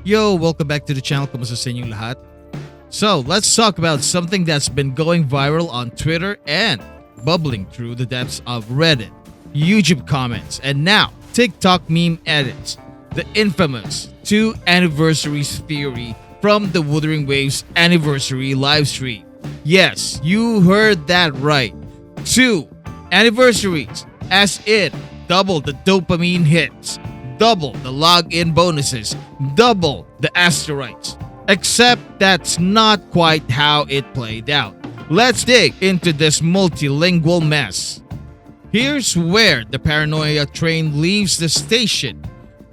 Yo, welcome back to the channel. Kamusta sa inyong lahat? So, let's talk about something that's been going viral on Twitter and bubbling through the depths of Reddit, YouTube comments, and now TikTok meme edits. The infamous 2 anniversaries theory from the Wuthering Waves anniversary livestream. Yes, you heard that right. 2 anniversaries, as in double the dopamine hits, double the login bonuses, double the asteroids. Except that's not quite how it played out. Let's dig into this multilingual mess. Here's where the paranoia train leaves the station.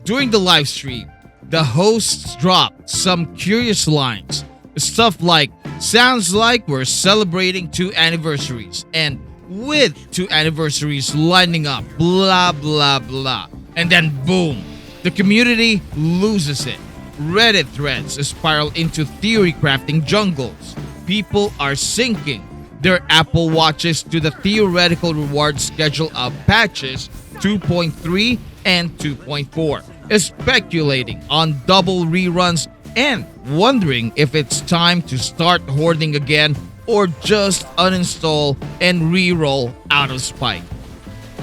During the live stream, the hosts dropped some curious lines. Stuff like, sounds like we're celebrating 2 anniversaries, and with 2 anniversaries lining up, blah blah blah. And then boom, the community loses it. Reddit threads spiral into theory crafting jungles. People are syncing their Apple Watches to the theoretical reward schedule of patches 2.3 and 2.4, speculating on double reruns and wondering if it's time to start hoarding again or just uninstall and re-roll out of spite.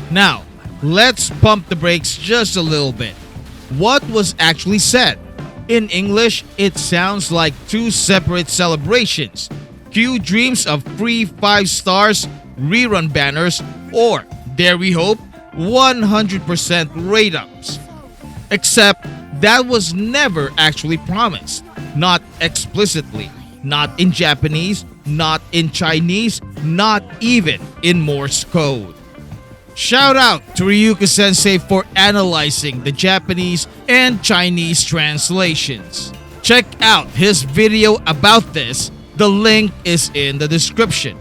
Now, let's pump the brakes just a little bit. What was actually said? In English, it sounds like 2 separate celebrations. Cue dreams of free 5 stars, rerun banners, or, dare we hope, 100% rate-ups. Except that was never actually promised. Not explicitly. Not in Japanese, not in Chinese, not even in Morse code. Shout out to Ryuka Sensei for analyzing the Japanese and Chinese translations. Check out his video about this. The link is in the description.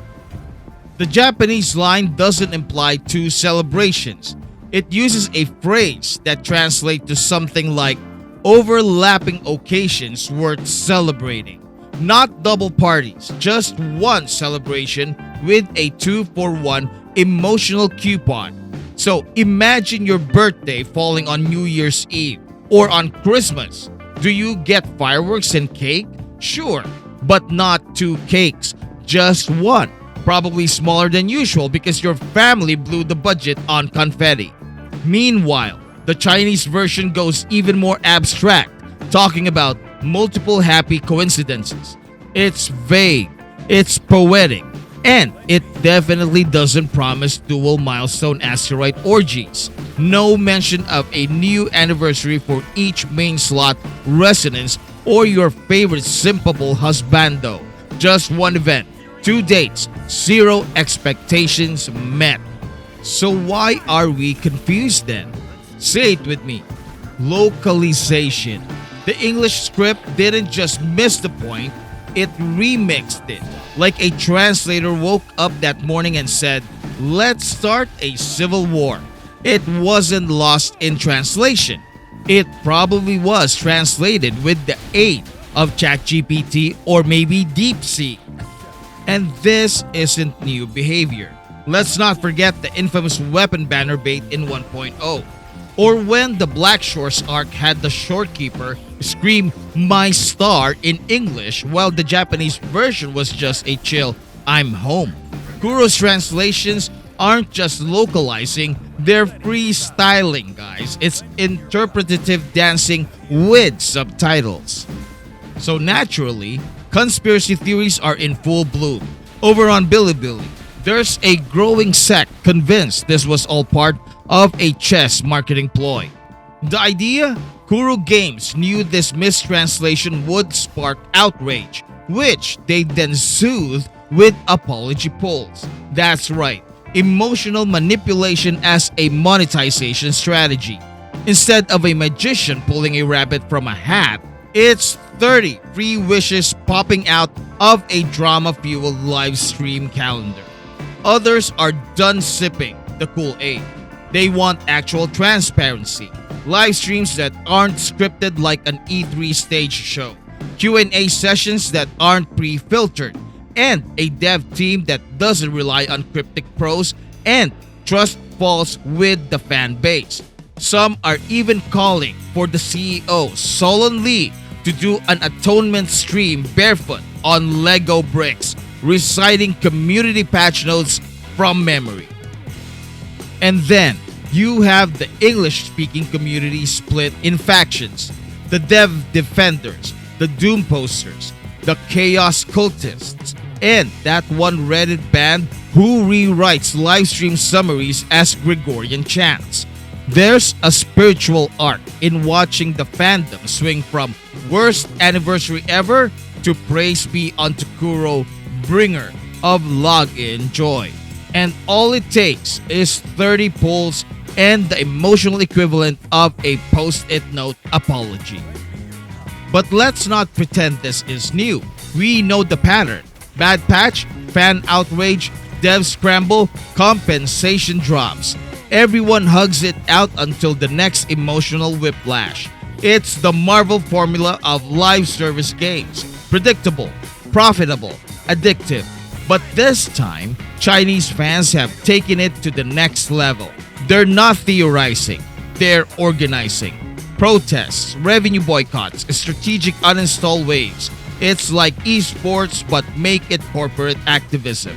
The Japanese line doesn't imply 2 celebrations. It uses a phrase that translates to something like overlapping occasions worth celebrating. Not double parties, just one celebration with a 2-for-1 emotional coupon. So imagine your birthday falling on New Year's Eve or on Christmas. Do you get fireworks and cake? Sure, but not 2 cakes, just one. Probably smaller than usual because your family blew the budget on confetti. Meanwhile, the Chinese version goes even more abstract, talking about multiple happy coincidences. It's vague, it's poetic, and it definitely doesn't promise dual milestone asteroid orgies. No mention of a new anniversary for each main slot, resonance, or your favorite simpable husbando. Just one event, 2 dates, 0 expectations met. So why are we confused then? Say it with me. Localization. The English script didn't just miss the point, it remixed it. Like a translator woke up that morning and said, let's start a civil war. It wasn't lost in translation. It probably was translated with the aid of ChatGPT or maybe DeepSeek. And this isn't new behavior. Let's not forget the infamous weapon banner bait in 1.0. Or when the Black Shores arc had the shorekeeper scream "my star" in English while the Japanese version was just a chill "I'm home." Kuro's translations aren't just localizing, they're freestyling, guys. It's interpretative dancing with subtitles. So naturally, conspiracy theories are in full bloom. Over on Bilibili, there's a growing sect convinced this was all part of a chess marketing ploy. The idea? Kuro Games knew this mistranslation would spark outrage, which they then soothed with apology polls. That's right, emotional manipulation as a monetization strategy. Instead of a magician pulling a rabbit from a hat, it's 30 free wishes popping out of a drama-fueled live stream calendar. Others are done sipping the Kool-Aid. They want actual transparency, live streams that aren't scripted like an E3 stage show, Q&A sessions that aren't pre-filtered, and a dev team that doesn't rely on cryptic prose and trust falls with the fan base. Some are even calling for the CEO, Solon Lee, to do an atonement stream barefoot on Lego bricks, reciting community patch notes from memory. And then you have the English-speaking community split in factions: the Dev Defenders, the Doom Posters, the Chaos Cultists, and that one Reddit band who rewrites livestream summaries as Gregorian chants. There's a spiritual arc in watching the fandom swing from worst anniversary ever to praise be unto Kuro, bringer of login joy. And all it takes is 30 polls and the emotional equivalent of a post-it note apology. But let's not pretend this is new. We know the pattern: bad patch, fan outrage, dev scramble, compensation drops. Everyone hugs it out until the next emotional whiplash. It's the Marvel formula of live service games: predictable, profitable, addictive. But this time, Chinese fans have taken it to the next level. They're not theorizing, they're organizing. Protests, revenue boycotts, strategic uninstall waves. It's like esports but make it corporate activism.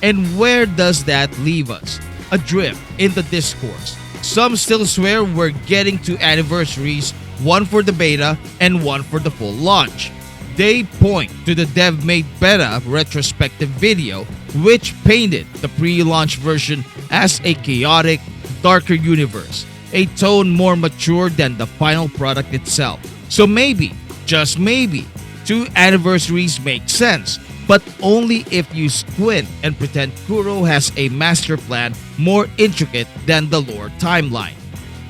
And where does that leave us? Adrift in the discourse. Some still swear we're getting two anniversaries, one for the beta and one for the full launch. They point to the dev-made beta retrospective video, which painted the pre-launch version as a chaotic, darker universe, a tone more mature than the final product itself. So maybe, just maybe, two anniversaries make sense, but only if you squint and pretend Kuro has a master plan more intricate than the lore timeline.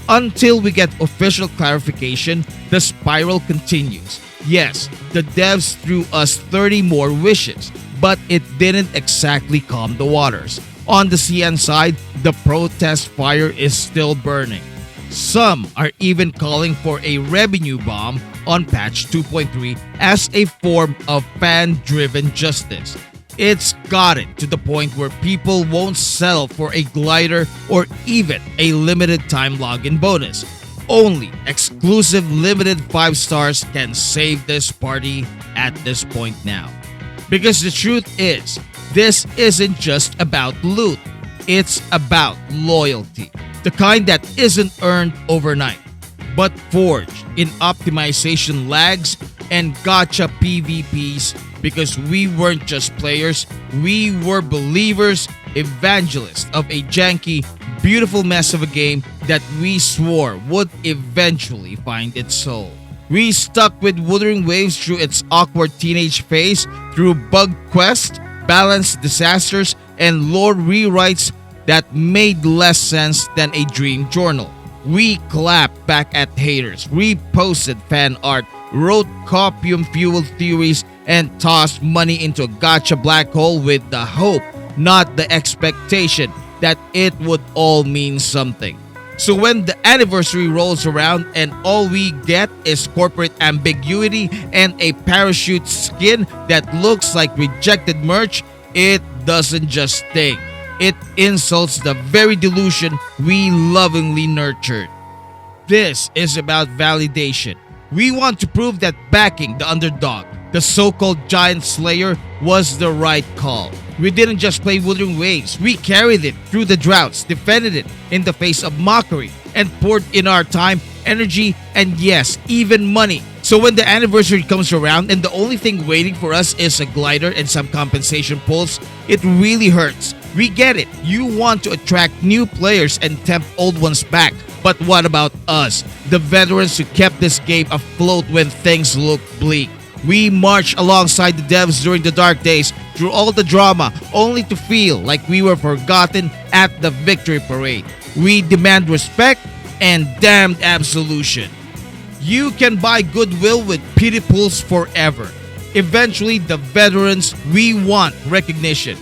Until we get official clarification, the spiral continues. Yes, the devs threw us 30 more wishes, but it didn't exactly calm the waters. On the CN side, the protest fire is still burning. Some are even calling for a revenue bomb on patch 2.3 as a form of fan-driven justice. It's gotten to the point where people won't settle for a glider or even a limited time login bonus. Only exclusive limited 5 stars can save this party at this point now. Because the truth is, this isn't just about loot, it's about loyalty. The kind that isn't earned overnight, but forged in optimization lags and gacha PvPs, because we weren't just players, we were believers, evangelists of a janky, beautiful mess of a game that we swore would eventually find its soul. We stuck with Wuthering Waves through its awkward teenage phase, through bug quests, balanced disasters, and lore rewrites that made less sense than a dream journal. We clapped back at haters, reposted fan art, wrote copium-fueled theories, and tossed money into a gacha black hole with the hope, not the expectation, that it would all mean something. So when the anniversary rolls around and all we get is corporate ambiguity and a parachute skin that looks like rejected merch, it doesn't just sting. It insults the very delusion we lovingly nurtured. This is about validation. We want to prove that backing the underdog, the so-called giant slayer, was the right call. We didn't just play Wuthering Waves, we carried it through the droughts, defended it in the face of mockery, and poured in our time, energy, and yes, even money. So when the anniversary comes around and the only thing waiting for us is a glider and some compensation pulls, it really hurts. We get it, you want to attract new players and tempt old ones back. But what about us, the veterans who kept this game afloat when things looked bleak? We marched alongside the devs during the dark days, through all the drama, only to feel like we were forgotten at the victory parade. We demand respect and damned absolution. You can buy goodwill with pity pools forever. Eventually, the veterans, we want recognition.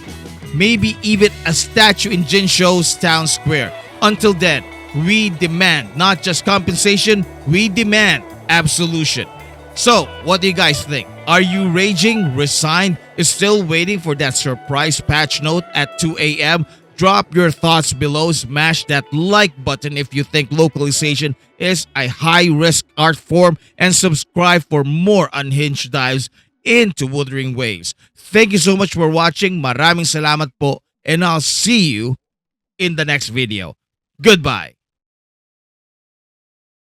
Maybe even a statue in Jinshou's town square. Until then, we demand not just compensation, we demand absolution. So, what do you guys think? Are you raging, resigned, is still waiting for that surprise patch note at 2 a.m., Drop your thoughts below, smash that like button if you think localization is a high-risk art form, and subscribe for more unhinged dives into Wuthering Waves. Thank you so much for watching. Maraming salamat po, and I'll see you in the next video. Goodbye.